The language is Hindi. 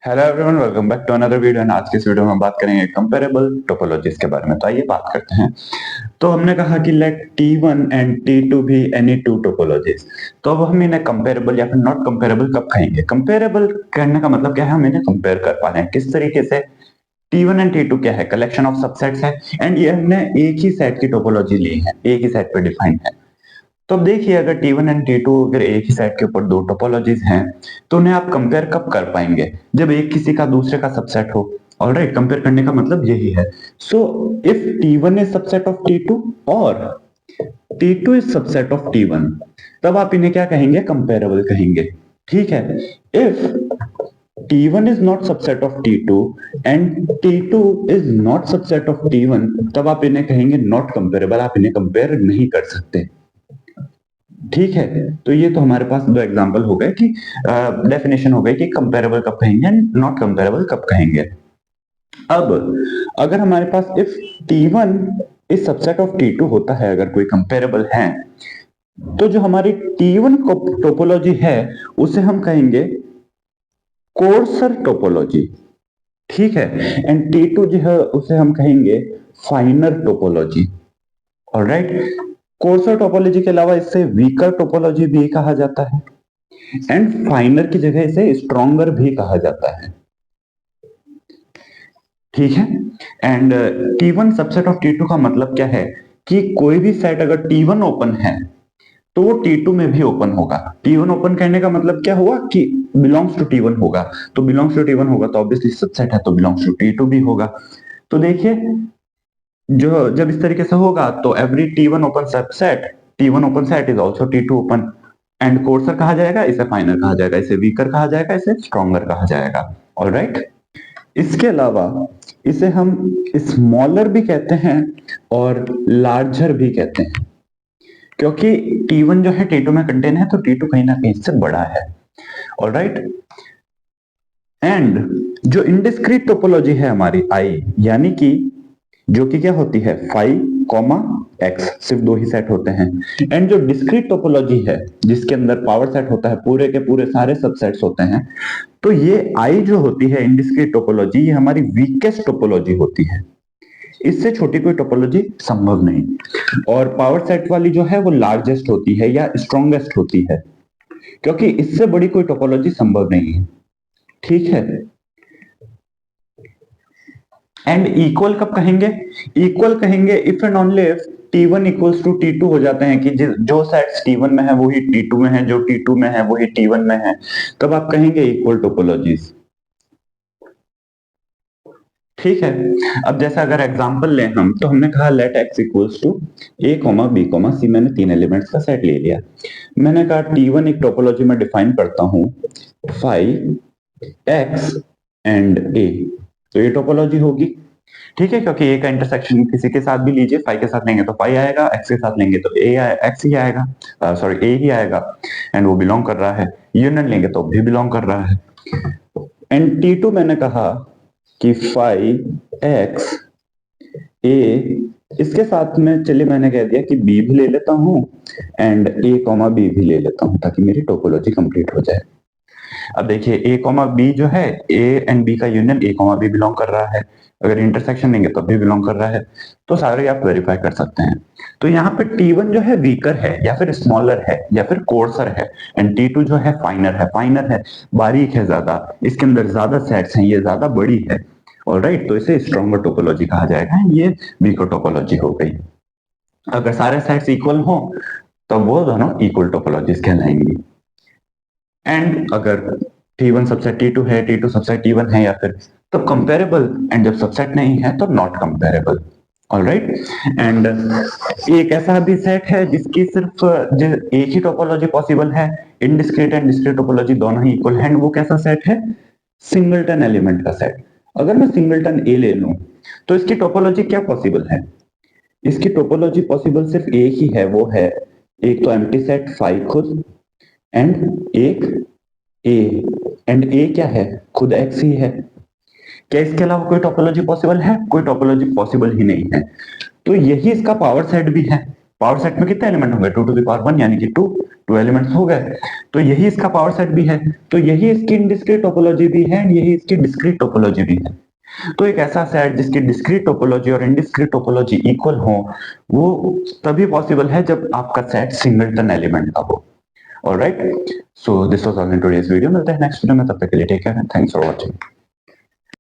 Hello everyone, welcome back to another video. And आज की इस वीडियो में हम बात करेंगे कंपेरेबल टोपोलॉजीज के बारे में। तो आइए बात करते हैं। तो हमने कहा कि लेट T1 एंड T2 भी एनी टू टोपोलॉजीज। तो अब हम इन्हें कंपेरेबल या फिर नॉट कंपेरेबल कब कहेंगे? कंपेरेबल करने का मतलब क्या है? हम इन्हें कंपेयर कर पा रहे हैं किस तरीके से? T1 एंड T2 क्या है? कलेक्शन ऑफ सबसेट्स है। एंड ये हमने एक ही सेट की टोपोलॉजी ली है, एक ही सेट पे डिफाइन है। तो अब देखिए, अगर T1 एंड T2 अगर एक ही सेट के ऊपर दो टोपोलॉजीज हैं, तो उन्हें आप कंपेयर कब कर पाएंगे? जब एक किसी का दूसरे का सबसेट हो। ऑलराइट, कंपेयर करने का मतलब यही है। So if T1 is subset of T2 और T2 is subset of T1, तब आप इन्हें क्या कहेंगे? कंपेरेबल कहेंगे। ठीक है। If T1 is not subset of T2 and T2 is not subset of T1, तब आप इन्हें कहेंगे नॉट कंपेरेबल। आप इन्हें कंपेयर नहीं कर सकते। ठीक है। तो ये तो हमारे पास दो एग्जांपल हो गए कि डेफिनेशन हो गई कि कंपेरेबल कब कहेंगे एंड नॉट कंपेरेबल कब कहेंगे। अब अगर हमारे पास if T1 is subset of T2 होता है, अगर कोई कंपेरेबल है, तो जो हमारी T1 टोपोलॉजी है उसे हम कहेंगे कोर्सर टोपोलॉजी। ठीक है। एंड T2 जो है उसे हम कहेंगे फाइनर टोपोलॉजी। ऑलराइट। कोर्सर टोपोलॉजी के अलावा इससे वीकर टोपोलॉजी भी कहा जाता है एंड फाइनर की जगह इसे स्ट्रॉन्गर भी कहा जाता है। ठीक है। And T1 subset of T2 का मतलब क्या है कि कोई भी सेट अगर T1 ओपन है तो वो T2 में भी ओपन होगा। T1 ओपन करने का मतलब क्या हुआ कि बिलोंग्स टू T1 होगा। तो बिलोंग्स टू T1 होगा तो ऑब्वियसली सबसेट है तो बिलोंग्स टू T2 भी होगा। तो देखिए, जो जब इस तरीके से होगा तो every T1 open subset, T1 open set is also T2 open. And courser कहा जाएगा, इसे फाइनर कहा जाएगा, इसे वीकर कहा जाएगा, इसे स्ट्रॉन्गर कहा जाएगा। ऑलराइट। इसके अलावा इसे हम स्मॉलर भी कहते हैं और लार्जर भी कहते हैं, क्योंकि T1 जो है T2 में कंटेन है तो T2 कहीं ना कहीं से बड़ा है। ऑलराइट। एंड जो इनडिस्क्रीट टोपोलॉजी है हमारी आई, यानी कि जो कि क्या होती है 5, x, सिर्फ दो ही सेट होते हैं। एंड जो डिस्क्रीट टोपोलॉजी है जिसके अंदर पावर सेट होता है, पूरे के पूरे सारे सबसेट्स होते हैं, तो ये आई जो होती है इनडिस्क्रीट टोपोलॉजी, ये हमारी वीकेस्ट टोपोलॉजी होती है। इससे छोटी कोई टोपोलॉजी संभव नहीं। और पावर सेट वाली जो है वो लार्जेस्ट होती है या स्ट्रॉन्गेस्ट होती है, क्योंकि इससे बड़ी कोई टोपोलॉजी संभव नहीं है। ठीक है। एंड इक्वल कब कहेंगे? इक्वल कहेंगे if and only if T1 equals to T2 हो जाते हैं, कि जो सेट्स T1 में है वही T2 में है, जो T2 में है वही T1 में है, तब आप कहेंगे इक्वल टोपोलॉजीज। ठीक है। अब जैसा अगर एग्जांपल लें हम, तो हमने कहा let x equals to a, b, c। मैंने तीन एलिमेंट्स का सेट ले लिया। मैंने कहा T1 एक टोपोलॉजी में डिफाइन करता हूं 5x एंड a। तो ये टोपोलॉजी होगी। ठीक है, क्योंकि a का इंटरसेक्शन किसी के साथ भी लीजिए, 5 के साथ लेंगे तो 5 आएगा, x के साथ लेंगे तो x ही आएगा, सॉरी a ही आएगा। एंड वो बिलोंग कर रहा है। यूनियन लेंगे तो भी बिलोंग कर रहा है। एंड T2 मैंने कहा कि 5x a, इसके साथ में चलिए मैंने कह दिया कि b भी ले लेता हूं एंड a, b भी ले लेता हूं, ताकि मेरी टोपोलॉजी कंप्लीट हो जाए। अब देखिए a, b जो है, a एंड b का यूनियन a, b बिलोंग कर रहा है। अगर इंटरसेक्शन लेंगे तब भी बिलोंग कर रहा है। तो सारे आप वेरीफाई कर सकते हैं। तो यहाँ पे T1 जो है वीकर है या फिर स्मॉलर है या फिर कोर्सर है, एंड T2 जो है फाइनर है। फाइनर है, बारीक है ज्यादा, इसके अंदर ज्यादा सेट्स हैं, ये ज्यादा बड़ी है। ऑलराइट। तो इसे स्ट्रॉन्गर टोपोलॉजी कहा जाएगा, ये वीकर टोपोलॉजी हो गई। अगर सारे सेट्स इक्वल हो तो वो दोनों इक्वल टोपोलॉजीज कहलाएंगी। एंड अगर T1 सबसेट T2 है, T2 सबसेट T1 है, या फिर तो कंपेरेबल। एंड जब सबसेट नहीं है तो नॉट कंपेरेबल। ऑलराइट। एंड एक ऐसा भी सेट है जिसकी सिर्फ एक ही टोपोलॉजी पॉसिबल है, इनडिस्क्रीट एंड डिस्क्रीट टोपोलॉजी दोनों ही इक्वल है। वो कैसा सेट है? सिंगलटन एलिमेंट का सेट। अगर मैं सिंगलटन ए ले लूं तो इसकी टोपोलॉजी क्या पॉसिबल है? इसकी टोपोलॉजी पॉसिबल सिर्फ एक ही है, वो है एक तो एम्प्टी सेट 5 खुद, एंड एक ए। एंड ए क्या है? खुद x ही है। क्या इसके अलावा कोई टोपोलॉजी पॉसिबल है? कोई टोपोलॉजी पॉसिबल ही नहीं है। तो यही इसका पावर सेट भी है। पावर सेट में कितने एलिमेंट होंगे 2 टू द पावर 1 यानी कि 2 एलिमेंट्स हो गए। तो यही इसका पावर सेट भी है, तो यही इसकी इनडिस्क्रीट टोपोलॉजी भी है, यही इसकी डिस्क्रीट टोपोलॉजी भी है। तो एक ऐसा सेट जिसकी डिस्क्रीट टोपोलॉजी और इनडिस्क्रीट टोपोलॉजी इक्वल हो, वो तभी पॉसिबल है जब आपका सेट सिंगलटन एलिमेंट का हो। Alright, so this was all in today's video. मिलते हैं नेक्स्ट वीडियो में, तब तक के लिए take care and thanks for watching.